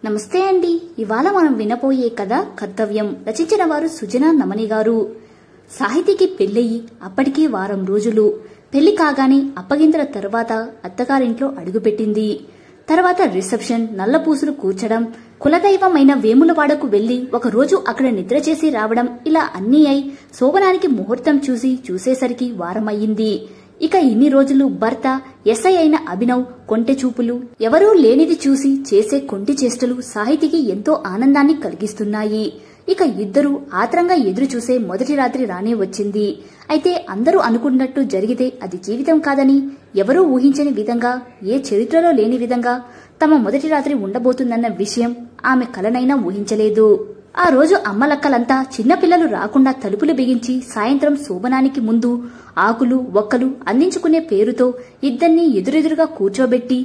నమస్తే అండి. ఇవాళ మనం వినపోయే కథ కర్తవ్యం. రచించిన వారు సుజనా నమని గారు. సాహితీకి పెళ్ళయి అప్పటికి వారం రోజులు. పెళ్లి కాగానే అప్పగింతల తర్వాత అత్తగారింట్లో అడుగుపెట్టింది. తర్వాత రిసెప్షన్, నల్లపూసులు కూర్చడం, కులదైవమైన వేములవాడకు వెళ్లి ఒకరోజు అక్కడ నిద్ర చేసి రావడం, ఇలా అన్నీ అయి శోభనానికి ముహూర్తం చూసేసరికి వారమయ్యింది. ఇక ఇన్ని రోజులు భర్త ఎస్ఐ అయిన అభినవ్ కొంటె చూపులు, ఎవరూ లేనిది చూసి చేసే కొంటి చేష్టలు సాహితికి ఎంతో ఆనందాన్ని కలిగిస్తున్నాయి. ఇక ఇద్దరూ ఆత్రంగా ఎదురు చూసే మొదటి రాత్రి రానే వచ్చింది. అయితే అందరూ అనుకున్నట్టు జరిగితే అది జీవితం కాదని, ఎవరూ ఊహించని విధంగా, ఏ చరిత్రలో లేని విధంగా తమ మొదటి రాత్రి ఉండబోతుందన్న విషయం ఆమె కలనైనా ఊహించలేదు. ఆ రోజు అమ్మలక్కలంతా చిన్నపిల్లలు రాకుండా తలుపులు బిగించి సాయంత్రం శోభనానికి ముందు ఆకులు ఒక్కలు అందించుకునే పేరుతో ఇద్దరినీ ఎదురెదురుగా కూర్చోబెట్టి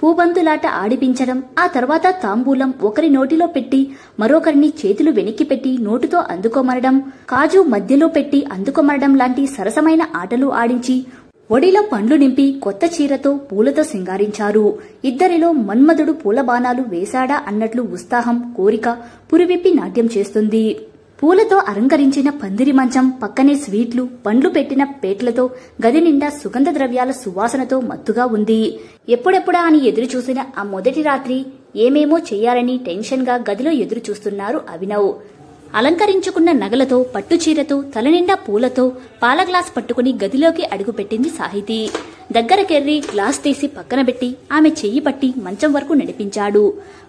పూబంతులాట ఆడిపించడం, ఆ తర్వాత తాంబూలం ఒకరి నోటిలో పెట్టి మరొకరిని చేతులు వెనక్కి పెట్టి నోటుతో అందుకోమనడం, కాజు మధ్యలో పెట్టి అందుకోమనడం లాంటి సరసమైన ఆటలు ఆడించి ఒడిలో పండ్లు నింపి కొత్త చీరతో పూలతో సింగారించారు. ఇద్దరిలో మన్మధుడు పూలబాణాలు వేశాడా అన్నట్లు ఉత్సాహం, కోరిక పురివిప్పి నాట్యం చేస్తుంది. పూలతో అలంకరించిన పందిరి మంచం పక్కనే స్వీట్లు, పండ్లు పెట్టిన పేట్లతో గది నిండా సుగంధ ద్రవ్యాల సువాసనతో మత్తుగా ఉంది. ఎప్పుడెప్పుడా అని ఎదురు చూసిన ఆ మొదటి రాత్రి ఏమేమో చెయ్యాలని టెన్షన్ గా గదిలో ఎదురు చూస్తున్నారు అభినవ్. అలంకరించుకున్న నగలతో, పట్టుచీరతో, తలనిండా పూలతో పాల గ్లాస్ పట్టుకుని గదిలోకి అడుగుపెట్టింది సాహితి. దగ్గరకెర్రి గ్లాస్ తీసి పక్కన పెట్టి ఆమె చెయ్యి పట్టి మంచం వరకు నడిపించాడు.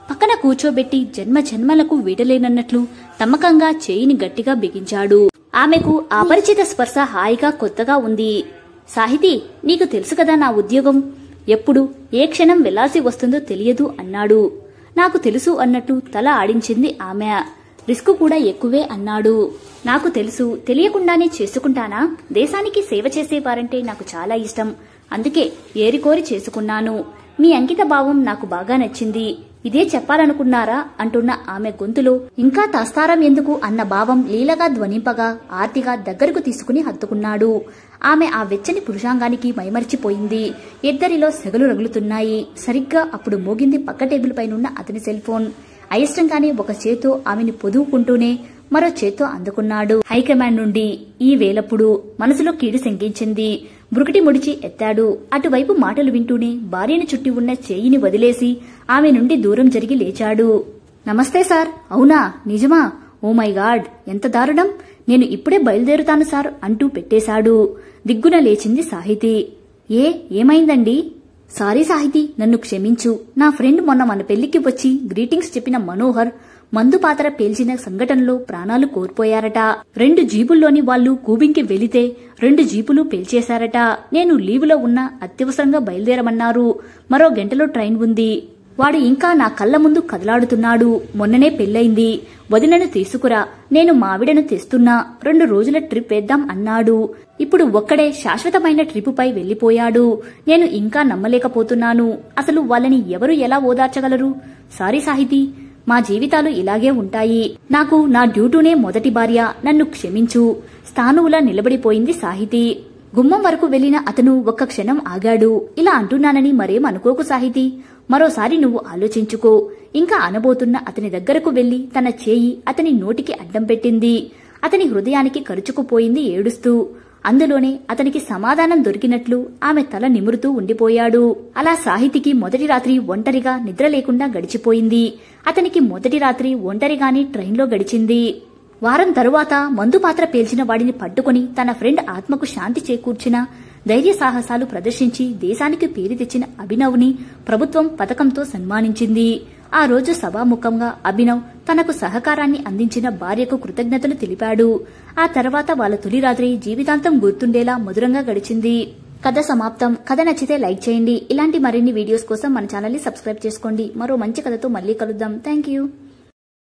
పక్కన కూర్చోబెట్టి జన్మ జన్మలకు వీడలేనన్నట్లు తమ్మకంగా చేయిని గట్టిగా బిగించాడు. ఆమెకు అపరిచిత స్పర్శ హాయిగా కొత్తగా ఉంది. సాహితి, నీకు తెలుసు కదా నా ఉద్యోగం, ఎప్పుడు ఏ క్షణం వెళ్లాల్సి వస్తుందో తెలియదు అన్నాడు. నాకు తెలుసు అన్నట్టు తల ఆడించింది ఆమె. రిస్క్ కూడా ఎక్కువే అన్నాడు. నాకు తెలుసు, తెలియకుండానే చేసుకుంటానా? దేశానికి సేవ చేసేవారంటే నాకు చాలా ఇష్టం, అందుకే ఏరికోరి చేసుకున్నాను. మీ అంకిత భావం నాకు బాగా నచ్చింది. ఇదే చెప్పాలనుకున్నారా అంటున్న ఆమె గొంతులో ఇంకా తాస్తారం ఎందుకు అన్న భావం లీలగా ధ్వనింపగా ఆర్తిగా దగ్గరకు తీసుకుని హత్తుకున్నాడు. ఆమె ఆ వెచ్చని పురుషాంగానికి మైమరిచిపోయింది. ఇద్దరిలో సెగలు రగులుతున్నాయి. సరిగ్గా అప్పుడు మోగింది పక్క టేబుల్ పైనున్న అతని సెల్ ఫోన్. అయిష్టంగానే ఒక చేత్తో ఆమెని పొదువుకుంటూనే మరో చేత్తో అందుకున్నాడు. హైకమాండ్ నుండి ఈ వేలప్పుడు మనసులో కీడు శంకించింది. బురుకిటి ముడిచి ఎత్తాడు. అటువైపు మాటలు వింటూనే భార్యను చుట్టి ఉన్న చేయిని వదిలేసి ఆమె నుండి దూరం జరిగి లేచాడు. నమస్తే సార్. అవునా, నిజమా? ఓ మై గాడ్, ఎంత దారుణం. నేను ఇప్పుడే బయలుదేరుతాను సార్ అంటూ పెట్టేశాడు. దిగ్గున లేచింది సాహితి. ఏమైందండి? సారీ సాహితి, నన్ను క్షమించు. నా ఫ్రెండ్ మొన్న మన పెళ్లికి వచ్చి గ్రీటింగ్స్ చెప్పిన మనోహర్ మందు పాత్ర పేల్చిన సంఘటనలో ప్రాణాలు కోల్పోయారట. 2 జీపుల్లోని వాళ్లు కూబింగ్కి వెళితే 2 జీపులు పేల్చేశారట. నేను లీవులో ఉన్న అత్యవసరంగా బయలుదేరమన్నారు. మరో గంటలో ట్రైన్ ఉంది. వాడు ఇంకా నా కళ్ల ముందు కదలాడుతున్నాడు. మొన్ననే పెళ్లైంది. వదినను తీసుకురా, నేను మావిడను తెస్తున్నా, 2 రోజుల ట్రిప్ వేద్దాం అన్నాడు. ఇప్పుడు ఒక్కడే శాశ్వతమైన ట్రిప్పుపై వెళ్లిపోయాడు. నేను ఇంకా నమ్మలేకపోతున్నాను. అసలు వాళ్ళని ఎవరు ఎలా ఓదార్చగలరు? సారీ సాహితి, మా జీవితాలు ఇలాగే ఉంటాయి. నాకు నా డ్యూటీనే మొదటి భార్య, నన్ను క్షమించు. స్థానువులా నిలబడిపోయింది సాహితి. గుమ్మం వరకు వెళ్లిన అతను ఒక్క క్షణం ఆగాడు. ఇలా అంటున్నానని మరేం అనుకోకు సాహితి, మరోసారి నువ్వు ఆలోచించుకో. ఇంకా అనబోతున్న అతని దగ్గరకు వెళ్లి తన చేయి అతని నోటికి అడ్డం పెట్టింది. అతని హృదయానికి కరుచుకుపోయింది ఏడుస్తూ. అందులోనే అతనికి సమాధానం దొరికినట్లు ఆమె తల నిమురుతూ ఉండిపోయాడు. అలా సాహితికి మొదటి రాత్రి ఒంటరిగా నిద్ర లేకుండా గడిచిపోయింది. అతనికి మొదటి రాత్రి ఒంటరిగానే ట్రైన్లో గడిచింది. వారం తరువాత మందు పాత్ర పేల్చిన వాడిని పట్టుకుని తన ఫ్రెండ్ ఆత్మకు శాంతి చేకూర్చిన ధైర్య సాహసాలు ప్రదర్శించి దేశానికి పేరు తెచ్చిన అభినవ్ని ప్రభుత్వం పథకంతో సన్మానించింది. ఆ రోజు సభాముఖంగా అభినవ్ తనకు సహకారాన్ని అందించిన భార్యకు కృతజ్ఞతలు తెలిపాడు. ఆ తర్వాత వాళ్ళ తొలి రాత్రి జీవితాంతం గుర్తుండేలా మధురంగా గడిచింది. కథ సమాప్తం. కథ నచ్చితే లైక్ చేయండి. ఇలాంటి మరిన్ని వీడియోస్ కోసం మన ఛానల్ ని సబ్స్క్రైబ్ చేసుకోండి. మరో మంచి కథతో మళ్ళీ కలుద్దాం. Thank you.